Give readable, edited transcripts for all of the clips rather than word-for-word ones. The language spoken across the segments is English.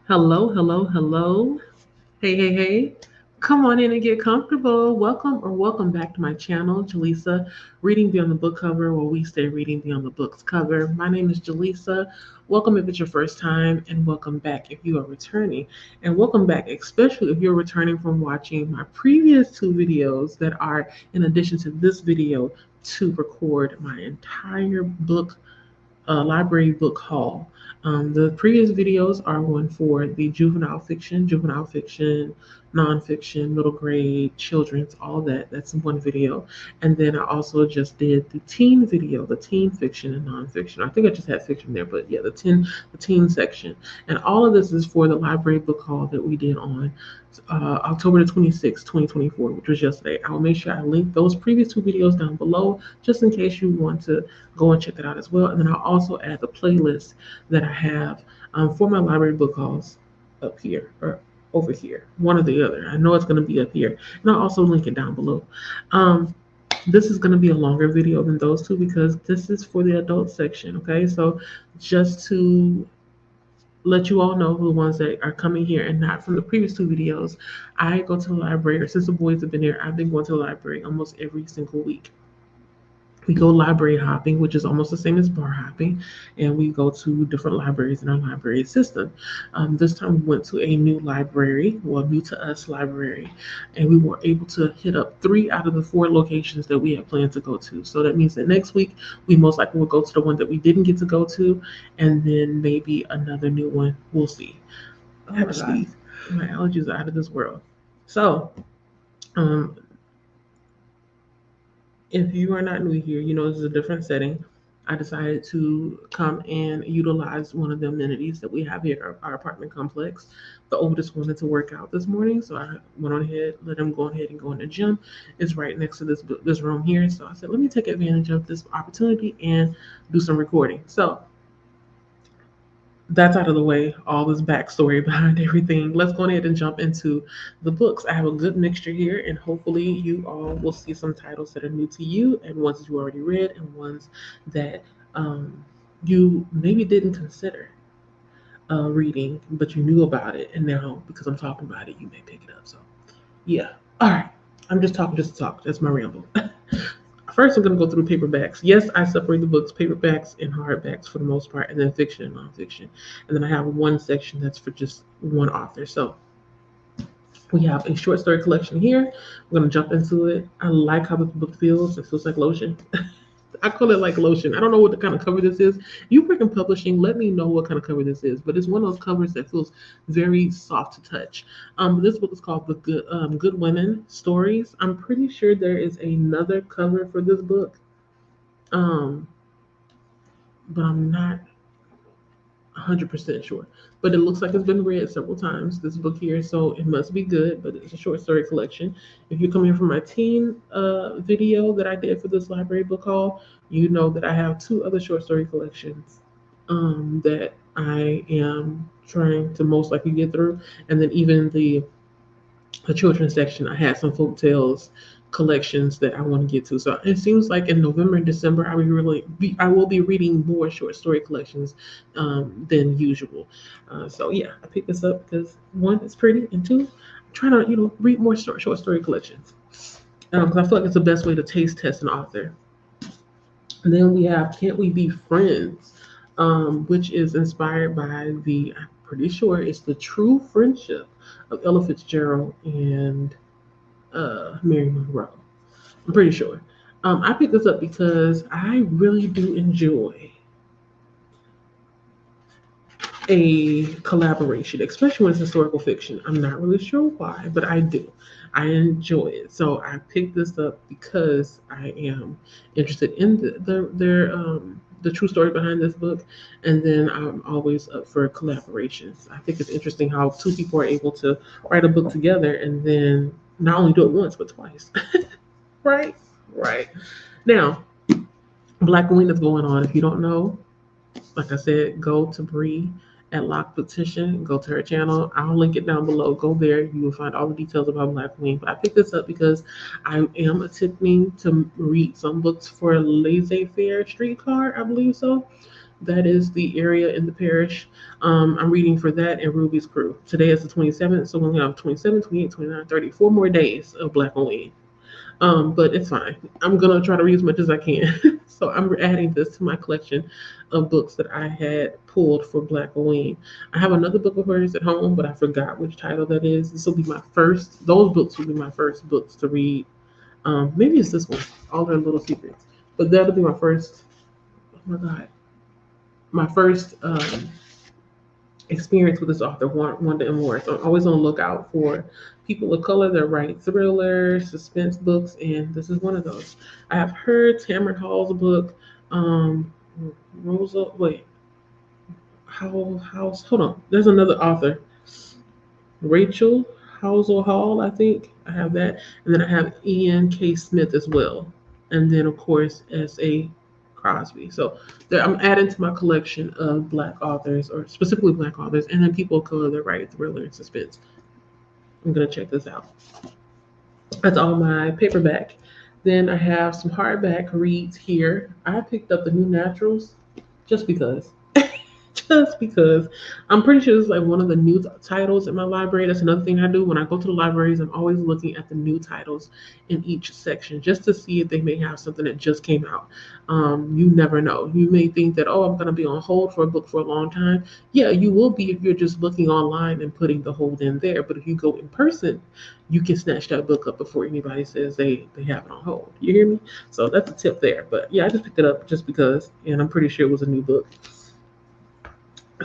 Hello, hello, hello. Hey, hey, hey. Come on in and get comfortable. Welcome back to my channel, Jaleesa, Reading Beyond the Book Cover, where we stay reading beyond the book's cover. My name is Jaleesa. Welcome if it's your first time, and welcome back if you are returning. And welcome back, especially if you're returning from watching my previous two videos that are in addition to this video to record my entire book library book haul. The previous videos are one for the juvenile fiction, nonfiction, middle grade, children's, all that. That's one video. And then I also just did the teen video, the teen fiction and nonfiction. I think I just had fiction there, but yeah, the teen section. And all of this is for the library book haul that we did on October the 26th, 2024, which was yesterday. I'll make sure I link those previous two videos down below just in case you want to go and check that out as well. And then I'll also add the playlist that I have for my library book hauls up here or over here, one or the other. I know it's going to be up here. And I'll also link it down below. Um, this is going to be a longer video than those two because this is for the adult section, okay? So just to let you all know, the ones that are coming here and not from the previous two videos, I go to the library, or since the boys have been here, I've been going to the library almost every single week. We go library hopping, which is almost the same as bar hopping, and we go to different libraries in our library system. This time we went to a new library, well, new to us library, and we were able to hit up 3 out of the 4 locations that we had planned to go to. So that means that next week we most likely will go to the one that we didn't get to go to, and then maybe another new one. We'll see. I have a sneeze. My allergies are out of this world. So, um, if you are not new here, you know this is a different setting. I decided to come and utilize one of the amenities that we have here at our apartment complex. The oldest wanted to work out this morning, so I went on ahead, let him go ahead and go in the gym. It's right next to this room here, so I said, let me take advantage of this opportunity and do some recording. So that's out of the way, all this backstory behind everything. Let's go ahead and jump into the books. I have a good mixture here, and hopefully, you all will see some titles that are new to you, and ones that you already read, and ones that you maybe didn't consider reading, but you knew about it, and now because I'm talking about it, you may pick it up. So, yeah. All right. I'm just talking just to talk. That's my ramble. First, I'm going to go through paperbacks. Yes, I separate the books, paperbacks and hardbacks for the most part, and then fiction and nonfiction. And then I have one section that's for just one author. So we have a short story collection here. We're going to jump into it. I like how the book feels. It feels like lotion. I call it like lotion. I don't know what the kind of cover this is. You work in publishing, let me know what kind of cover this is. But it's one of those covers that feels very soft to touch. This book is called The Good Women Stories. I'm pretty sure there is another cover for this book, um, but I'm not 100% sure. But it looks like it's been read several times, this book here, so it must be good. But it's a short story collection. If you come here from my teen video that I did for this library book haul, you know that I have 2 other short story collections that I am trying to most likely get through. And then even the children's section, I had some folk tales collections that I want to get to. So it seems like in November and December, I will be reading more short story collections than usual. So yeah, I picked this up because one, it's pretty, and two, I'm trying to read more short story collections because I feel like it's the best way to taste test an author. And then we have Can't We Be Friends, which is inspired by I'm pretty sure it's the true friendship of Ella Fitzgerald and Mary Monroe. I'm pretty sure. I picked this up because I really do enjoy a collaboration, especially when it's historical fiction. I'm not really sure why, but I do. I enjoy it. So I picked this up because I am interested in the true story behind this book, and then I'm always up for collaborations. I think it's interesting how 2 people are able to write a book together and then not only do it once but twice. Right, right. Now, Black Queen is going on. If you don't know, like I said, go to Bree at Lock Petition. Go to her channel. I'll link it down below. Go there. You will find all the details about Black Queen. But I picked this up because I am attempting to read some books for Laissez Faire Streetcar. I believe so. That is the area in the parish. I'm reading for that and Ruby's Crew. Today is the 27th, so we only have 27, 28, 29, 30, 4 more days of Black Halloween. But it's fine. I'm gonna try to read as much as I can. So I'm adding this to my collection of books that I had pulled for Black Halloween. I have another book of hers at home, but I forgot which title that is. This will be my first. Those books will be my first books to read. Maybe it's this one, All Her Little Secrets. But that'll be my first. Oh my god, my first experience with this author, Wanda M. Moore. So I'm always on the lookout for people of color that write thrillers, suspense books, and this is one of those. I have heard Tamron Hall's book, um, Rosa. Wait, how? Hold on. There's another author, Rachel Housel Hall. I think I have that, and then I have Ian K. Smith as well, and then of course S.A. Crosby. So there, I'm adding to my collection of Black authors, or specifically Black authors, and then people of color that write thriller and suspense. I'm gonna check this out. That's all my paperback. Then I have some hardback reads here. I picked up the New Naturals just because. Just because I'm pretty sure it's like one of the new titles in my library. That's another thing I do when I go to the libraries. I'm always looking at the new titles in each section just to see if they may have something that just came out. You never know. You may think that, oh, I'm going to be on hold for a book for a long time. Yeah, you will be if you're just looking online and putting the hold in there. But if you go in person, you can snatch that book up before anybody says they have it on hold. You hear me? So that's a tip there. But yeah, I just picked it up just because, and I'm pretty sure it was a new book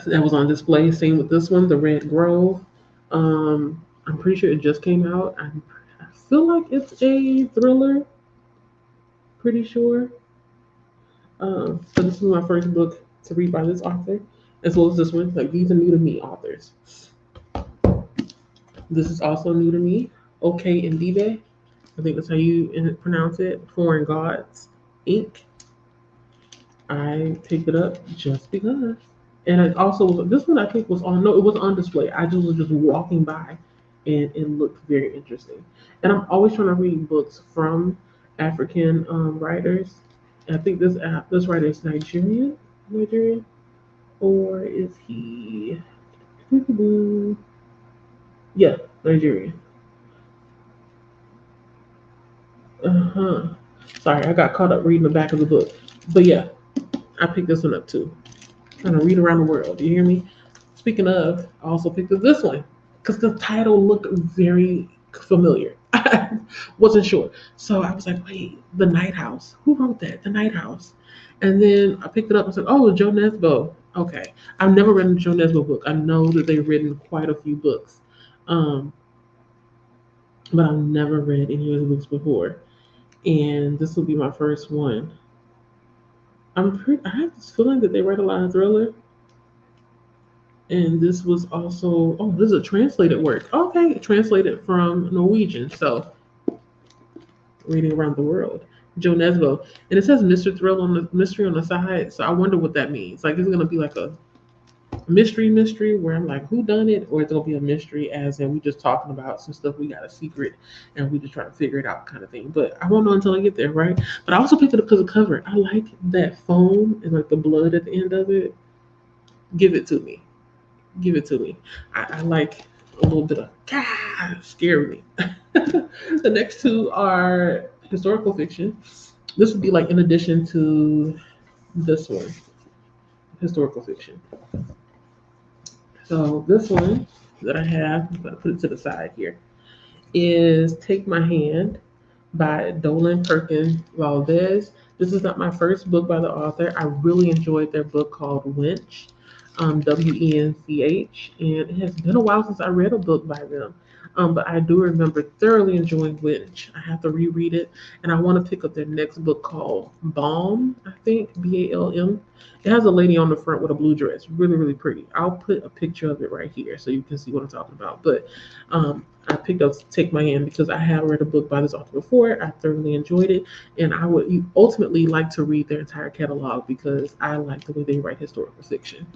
that was on display. Same with this one, The Red Grove. I'm pretty sure it just came out. I feel like it's a thriller. Pretty sure. So this is my first book to read by this author, as well as this one. Like these are new to me authors. This is also new to me. Okay Ndibe. I think that's how you pronounce it. Foreign Gods, Inc. I picked it up just because. And it also was this one I think was on no, it was on display. I just was just walking by and it looked very interesting. And I'm always trying to read books from African writers. And I think this writer is Nigerian, or is he? Yeah, Nigerian. Uh-huh. Sorry, I got caught up reading the back of the book. But yeah, I picked this one up too. Trying to read around the world. You hear me? Speaking of, I also picked up this one because the title looked very familiar. I wasn't sure. So I was like, wait, The Night House. Who wrote that? The Night House. And then I picked it up and said, oh, Joe Nesbo. Okay. I've never read a Joe Nesbo book. I know that they've written quite a few books. Um, but I've never read any of his books before. And this will be my first one. I have this feeling that they write a lot of thriller. And this was also, oh, this is a translated work. Okay, translated from Norwegian. So reading around the world. Joe Nesbo. And it says mystery on the side. So I wonder what that means. Like, is it gonna be like a mystery where I'm like, who done it? Or it's gonna be a mystery as in we just talking about some stuff we got a secret and we just trying to figure it out kind of thing. But I won't know until I get there, right? But I also picked it up because of cover. I like that foam and like the blood at the end of it. Give it to me. Give it to me. I like a little bit of scare me. The next two are historical fiction. This would be like in addition to this one, historical fiction. So this one that I have, I'm gonna put it to the side here, is Take My Hand by Dolan Perkins Valdez. This is not my first book by the author. I really enjoyed their book called Wench, Wench, and it has been a while since I read a book by them. But I do remember thoroughly enjoying Wench. I have to reread it, and I want to pick up their next book called Balm, I think, Balm. It has a lady on the front with a blue dress, really, really pretty. I'll put a picture of it right here so you can see what I'm talking about. But I picked up Take My Hand because I have read a book by this author before. I thoroughly enjoyed it, and I would ultimately like to read their entire catalog because I like the way they write historical fiction.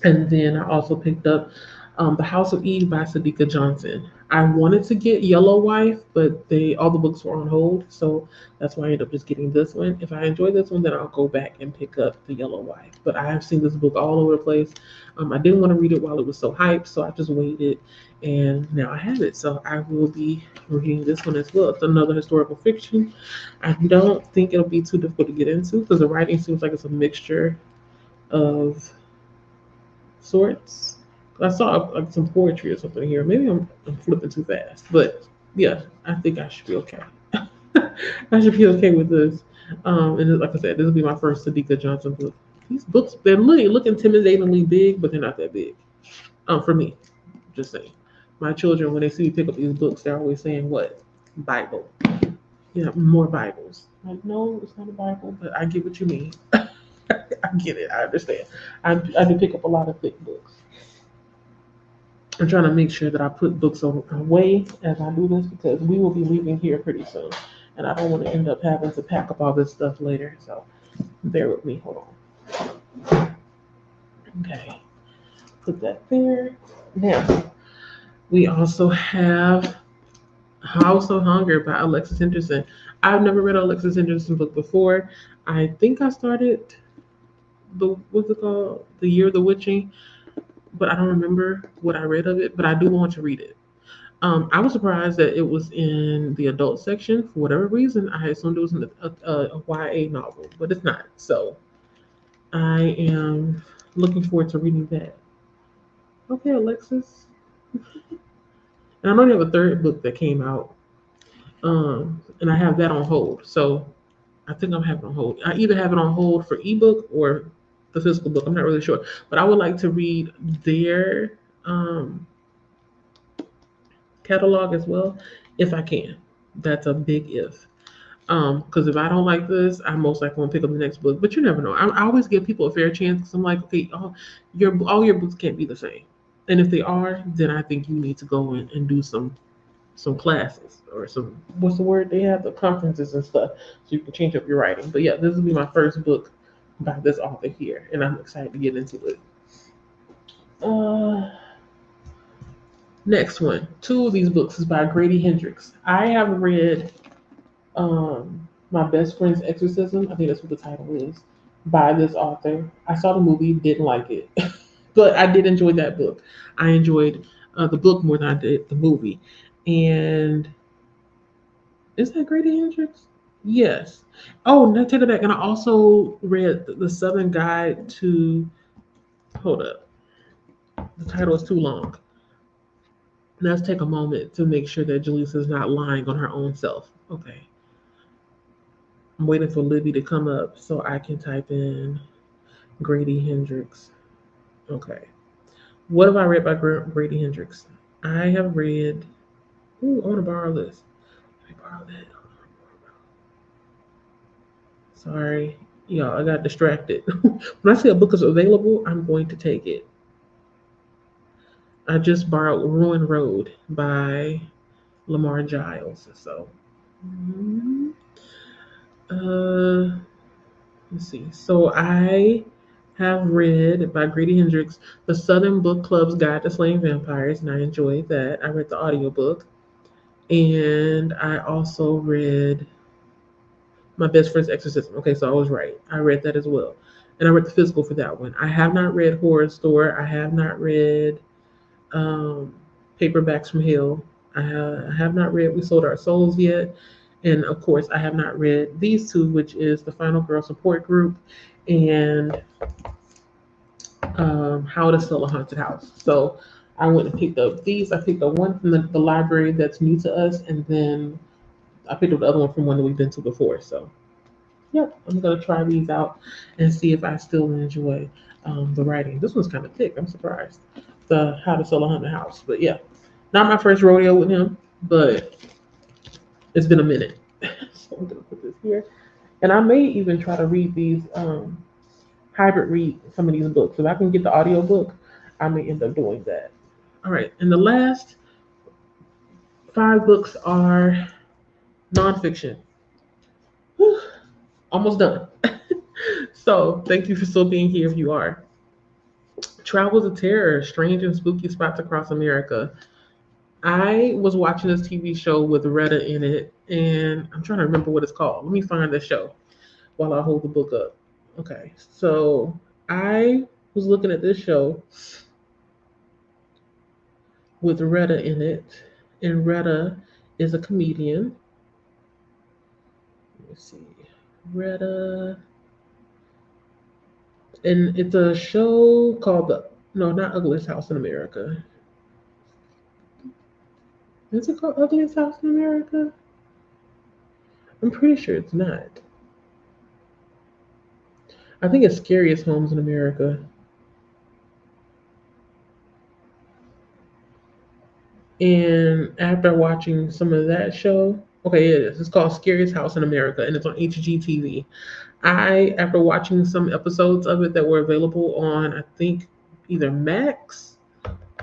And then I also picked up The House of Eve by Sadiqa Johnson. I wanted to get Yellow Wife, but all the books were on hold, so that's why I ended up just getting this one. If I enjoy this one, then I'll go back and pick up the Yellow Wife. But I have seen this book all over the place. I didn't want to read it while it was so hyped, so I just waited, and now I have it. So I will be reading this one as well. It's another historical fiction. I don't think it'll be too difficult to get into because the writing seems like it's a mixture of sorts. I saw like some poetry or something here. Maybe I'm flipping too fast, but yeah, I think I should be okay. I should be okay with this. And like I said, this will be my first Sadiqa Johnson book. These books, they look intimidatingly big, but they're not that big. For me, just saying. My children, when they see me pick up these books, they're always saying, "What? Bible? Yeah, more Bibles." Like, no, it's not a Bible, but I get what you mean. I get it. I understand. I do pick up a lot of thick books. I'm trying to make sure that I put books away as I do this because we will be leaving here pretty soon. And I don't want to end up having to pack up all this stuff later. So bear with me. Hold on. Okay. Put that there. Now, we also have House of Hunger by Alexis Henderson. I've never read an Alexis Henderson book before. I think I started what's it called? The Year of the Witching, but I don't remember what I read of it, but I do want to read it. I was surprised that it was in the adult section. For whatever reason, I assumed it was a YA novel, but it's not. So I am looking forward to reading that. Okay, Alexis. And I know you have a third book that came out, and I have that on hold. So I think I'm having it on hold. I either have it on hold for ebook or the physical book. I'm not really sure, but I would like to read their catalog as well if I can. That's a big if. Because if I don't like this, I most likely won't pick up the next book. But you never know. I always give people a fair chance because I'm like, okay, all your books can't be the same. And if they are, then I think you need to go in and do some classes or some what's the word they have the conferences and stuff so you can change up your writing. But yeah, this will be my first book by this author here, and I'm excited to get into it. Uh, Next one, two of these books is by Grady Hendrix. I have read My Best Friend's Exorcism. I think that's what the title is by this author. I saw the movie, didn't like it, but I did enjoy that book. I enjoyed the book more than I did the movie, and is that Grady Hendrix? Yes. Oh, no, take it back. And I also read The Southern Guide to. Hold up. The title is too long. Let's take a moment to make sure that Jaleesa is not lying on her own self. Okay. I'm waiting for Libby to come up so I can type in Grady Hendrix. Okay. What have I read by Grady Hendrix? I have read. Ooh, I want to borrow this. Let me borrow that. Sorry, y'all, I got distracted. When I say a book is available, I'm going to take it. I just borrowed Ruin Road by Lamar Giles. So, mm, uh, let's see. So I have read by Grady Hendrix The Southern Book Club's Guide to Slaying Vampires, and I enjoyed that. I read the audiobook, and I also read My Best Friend's Exorcism. Okay, so I was right. I read that as well. And I read the physical for that one. I have not read Horror Store. I have not read um, Paperbacks from Hell. I have not read We Sold Our Souls yet. And of course, I have not read these two, which is The Final Girl Support Group and How to Sell a Haunted House. So I went and picked up these. I picked up one from the library that's new to us, and then I picked up the other one from one that we've been to before. So yep, I'm gonna try these out and see if I still enjoy the writing. This one's kind of thick. I'm surprised. The How to Sell a Haunted House, but yeah, not my first rodeo with him, but it's been a minute. So I'm gonna put this here, and I may even try to read these hybrid read some of these books. If I can get the audio book, I may end up doing that. All right, and the last five books are nonfiction. Whew, almost done. So thank you for still being here if you are. Travels of Terror, Strange and Spooky Spots Across America. I was watching this TV show with Retta in it, and I'm trying to remember what it's called. Let me find the show while I hold the book up. Okay, so I was looking at this show with Retta in it, and Retta is a comedian. Let me see. Retta, and it's a show called the no, not Ugliest House in America. Is it called Ugliest House in America? I'm pretty sure it's not. I think it's Scariest Homes in America. And after watching some of that show, okay, it is. It's called Scariest House in America, and it's on HGTV. After watching some episodes of it that were available on, I think, either Max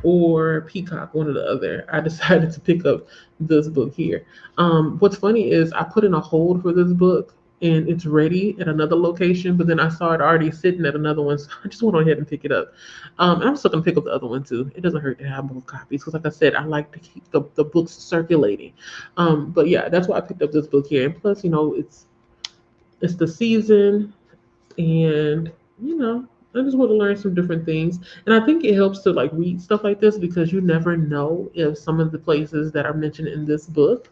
or Peacock, one or the other, I decided to pick up this book here. What's funny is I put in a hold for this book and it's ready at another location, but then I saw it already sitting at another one, so I just went ahead and pick it up. And I'm still gonna pick up the other one too. It doesn't hurt to have both copies because, like I said, I like to keep the books circulating. But yeah, that's why I picked up this book here. And plus, it's the season, and I just want to learn some different things. And I think it helps to like read stuff like this because you never know if some of the places that are mentioned in this book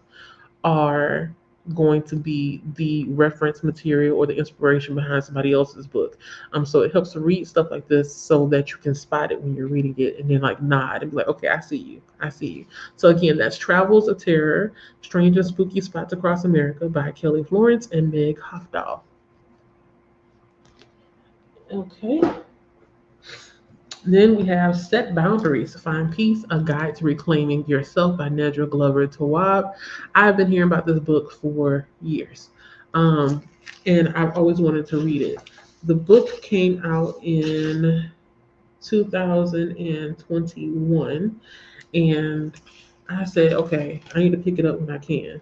are going to be the reference material or the inspiration behind somebody else's book. So it helps to read stuff like this so that you can spot it when you're reading it and then like nod and be like, okay, I see you. I see you. So again, that's Travels of Terror, Strange and Spooky Spots Across America by Kelly Florence and Meg Hofdahl. Okay. Then we have Set Boundaries, Find Peace, A Guide to Reclaiming Yourself by Nedra Glover Tawwab. I've been hearing about this book for years, um, and I've always wanted to read it. The book came out in 2021, and I said, okay, I need to pick it up when I can.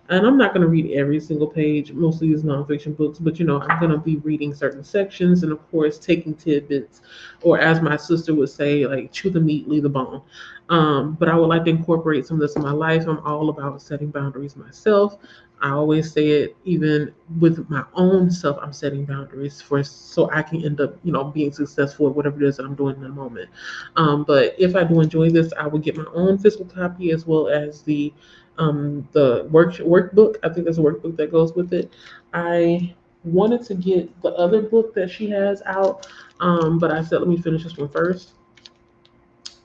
And I'm not going to read every single page, most of these nonfiction books, but I'm going to be reading certain sections and, of course, taking tidbits, or as my sister would say, like chew the meat, leave the bone. But I would like to incorporate some of this in my life. I'm all about setting boundaries myself. I always say it, even with my own self, I'm setting boundaries for so I can end up, being successful at whatever it is that I'm doing in the moment. But if I do enjoy this, I will get my own physical copy as well as the workbook. I think there's a workbook that goes with it. I wanted to get the other book that she has out, but I said let me finish this one first.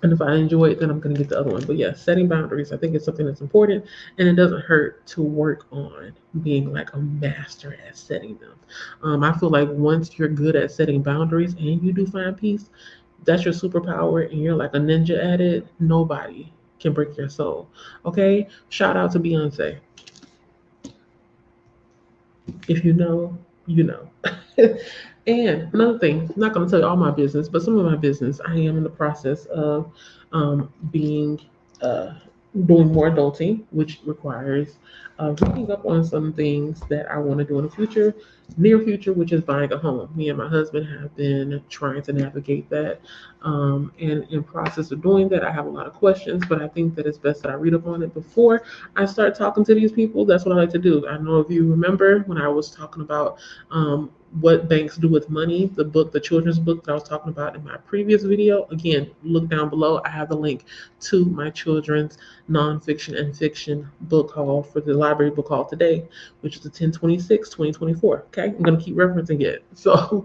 And if I enjoy it, then I'm going to get the other one. But yeah, setting boundaries, I think it's something that's important, and it doesn't hurt to work on being like a master at setting them. I feel like once you're good at setting boundaries and you do find peace, that's your superpower, and you're like a ninja at it. Nobody can break your soul. Okay, shout out to Beyonce. If you know, you know. And another thing, I'm not going to tell you all my business, but some of my business, I am in the process of being uh, doing more adulting, which requires reading up on some things that I want to do in the future, near future, which is buying a home. Me and my husband have been trying to navigate that, and in process of doing that, I have a lot of questions, but I think that it's best that I read up on it before I start talking to these people. That's what I like to do. I know if you remember when I was talking about what banks do with money, the book, the children's book that I was talking about in my previous video. Again, look down below. I have the link to my children's nonfiction and fiction book haul for the library book haul today, which is the 10/26/2024. Okay, I'm going to keep referencing it. So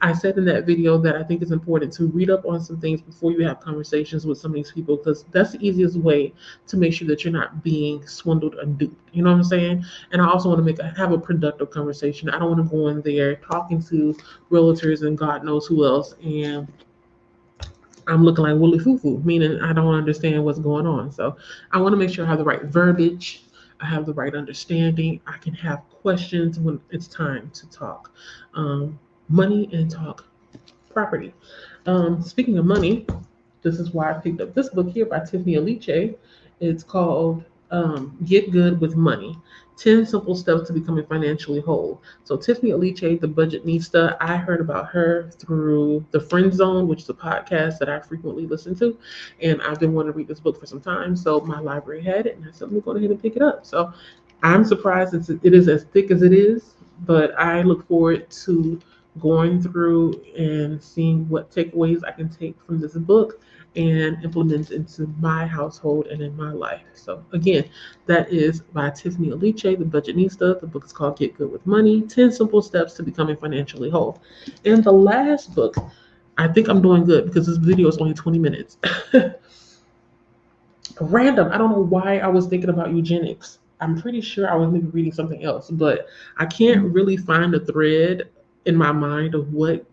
I said in that video that I think it's important to read up on some things before you have conversations with some of these people, because that's the easiest way to make sure that you're not being swindled and duped. You know what I'm saying? And I also want to have a productive conversation. I don't want to go in there talking to realtors and God knows who else, and I'm looking like Willy Foo Foo, meaning I don't understand what's going on. So I want to make sure I have the right verbiage, I have the right understanding, I can have questions when it's time to talk money and talk property. Speaking of money, this is why I picked up this book here by Tiffany Aliche. It's called Get Good with Money. 10 Simple Steps to Becoming Financially Whole. So Tiffany Aliche, the Budgetnista, I heard about her through The Friend Zone, which is a podcast that I frequently listen to. And I've been wanting to read this book for some time. So my library had it, and I said, let me go ahead and pick it up. So I'm surprised it is as thick as it is, but I look forward to going through and seeing what takeaways I can take from this book and implement into my household and in my life. So again, that is by Tiffany Aliche, the Budgetnista. The book is called Get Good with Money: 10 Simple Steps to Becoming Financially Whole. And the last book, I think I'm doing good because this video is only 20 minutes. Random. I don't know why I was thinking about eugenics. I'm pretty sure I was maybe reading something else, but I can't really find a thread in my mind of what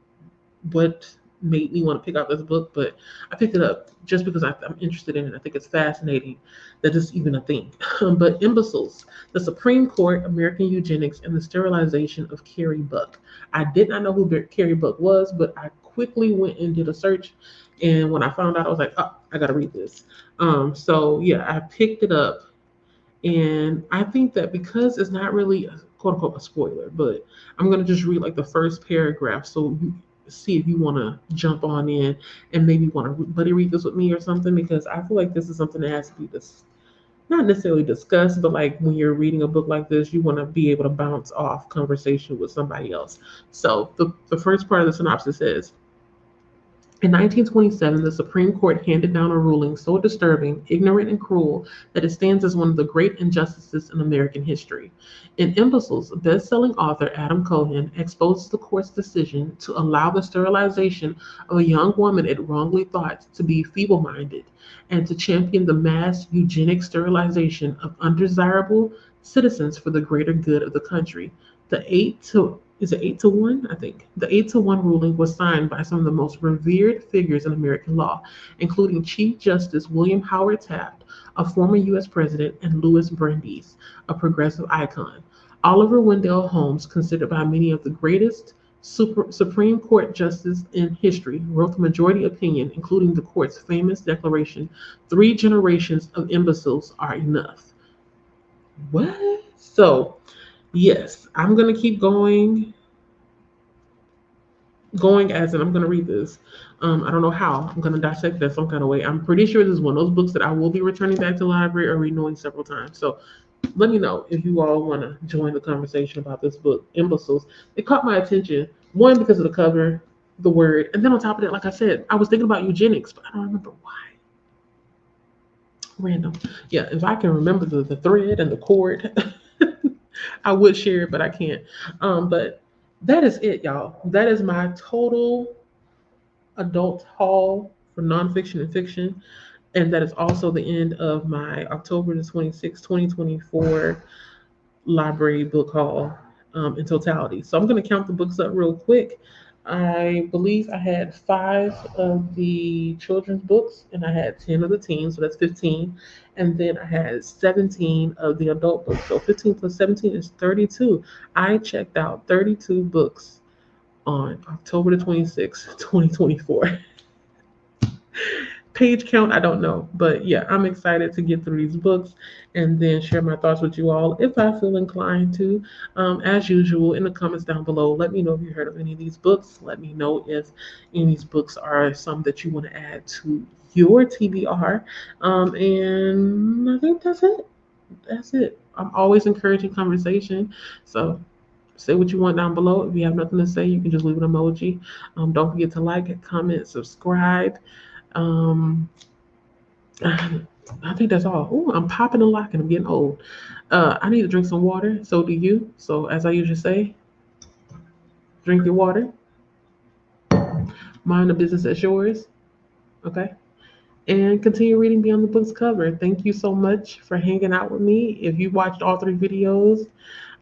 made me want to pick out this book, but I picked it up just because I'm interested in it. I think it's fascinating that it's even a thing. But Imbeciles, the Supreme Court, American Eugenics, and the Sterilization of Carrie Buck. I did not know who Carrie Buck was, but I quickly went and did a search. And when I found out, I was like, oh, I got to read this. So yeah, I picked it up. And I think that because it's not really quote unquote a spoiler, but I'm gonna just read like the first paragraph so you see if you want to jump on in and maybe want to buddy read this with me or something, because I feel like this is something that has to be not necessarily discussed, but like when you're reading a book like this, you want to be able to bounce off conversation with somebody else. So the first part of the synopsis says, in 1927, the Supreme Court handed down a ruling so disturbing, ignorant, and cruel that it stands as one of the great injustices in American history. In Imbeciles, best-selling author Adam Cohen exposes the court's decision to allow the sterilization of a young woman it wrongly thought to be feeble-minded and to champion the mass eugenic sterilization of undesirable citizens for the greater good of the country. The 8-1? I think. The 8-1 ruling was signed by some of the most revered figures in American law, including Chief Justice William Howard Taft, a former U.S. president, and Louis Brandeis, a progressive icon. Oliver Wendell Holmes, considered by many of the greatest Supreme Court justices in history, wrote the majority opinion, including the court's famous declaration, 3 generations of imbeciles are enough. What? So, yes, I'm going to keep going as, and I'm going to read this. I don't know how. I'm going to dissect that some kind of way. I'm pretty sure this is one of those books that I will be returning back to the library or renewing several times. So let me know if you all want to join the conversation about this book, Imbeciles. It caught my attention, one, because of the cover, the word, and then on top of that, like I said, I was thinking about eugenics, but I don't remember why. Random. Yeah, if I can remember the thread and the cord, I would share it, but I can't. But that is it, y'all. That is my total adult haul for nonfiction and fiction. And that is also the end of my October the 26th, 2024 library book haul in totality. So I'm going to count the books up real quick. I believe I had 5 of the children's books and I had 10 of the teens, so that's 15. And then I had 17 of the adult books. So 15 plus 17 is 32. I checked out 32 books on October the 26th, 2024. Page count, I don't know. But yeah, I'm excited to get through these books and then share my thoughts with you all if I feel inclined to. As usual, in the comments down below, let me know if you heard of any of these books. Let me know if any of these books are some that you want to add to your TBR. And I think that's it. That's it. I'm always encouraging conversation. So say what you want down below. If you have nothing to say, you can just leave an emoji. Don't forget to like, comment, subscribe. Um, I think that's all. Ooh, I'm popping and locking. I'm getting old. I need to drink some water. So do you. So as I usually say, drink your water. Mind the business as yours. Okay. And continue reading beyond the book's cover. Thank you so much for hanging out with me. If you watched all 3 videos,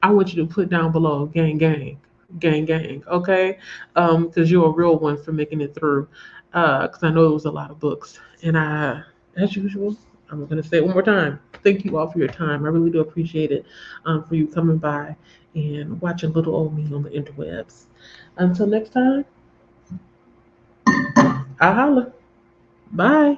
I want you to put down below, gang, gang, gang, gang, okay? Because you're a real one for making it through. Because I know it was a lot of books. And as usual, I'm going to say it one more time. Thank you all for your time. I really do appreciate it for you coming by and watching little old me on the interwebs. Until next time, I'll holla. Bye.